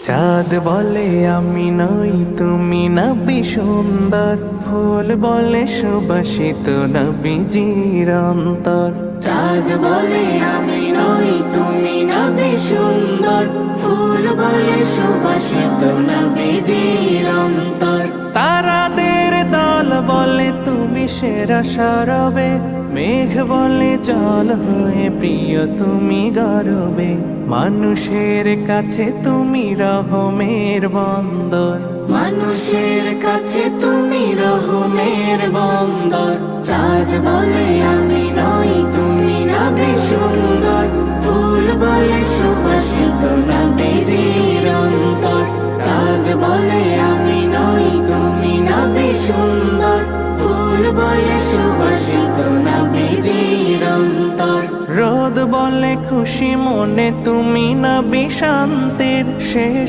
চাঁদ বলে আমি নই তুমি নবী সুন্দর, ফুল বলে সুবাসিত নবীজির অন্তর। চাঁদ বলে আমি নই তুমি নবী সুন্দর, ফুল বলে সুবাসিত নবীজির অন্তর। তারাদের দল বলে তুমি সেরা সরবে, মেঘ বলে জল হয়ে প্রিয় তুমি গরবে। মানুষের কাছে তুমি রহমের বন্দর, মানুষের কাছে তুমি রহমের বন্দর। চাঁদ বলে আমি নই তুমি নবী সুন্দর, ফুল বলে সুবাসিত নবীজির অন্তর। চাঁদ বলে আমি নই তুমি নবী সুন্দর, ফুল বলে সুবাসিত নবীজির অন্তর। রোদ বলে খুশি মনে তুমি নবী শান্তির শেষ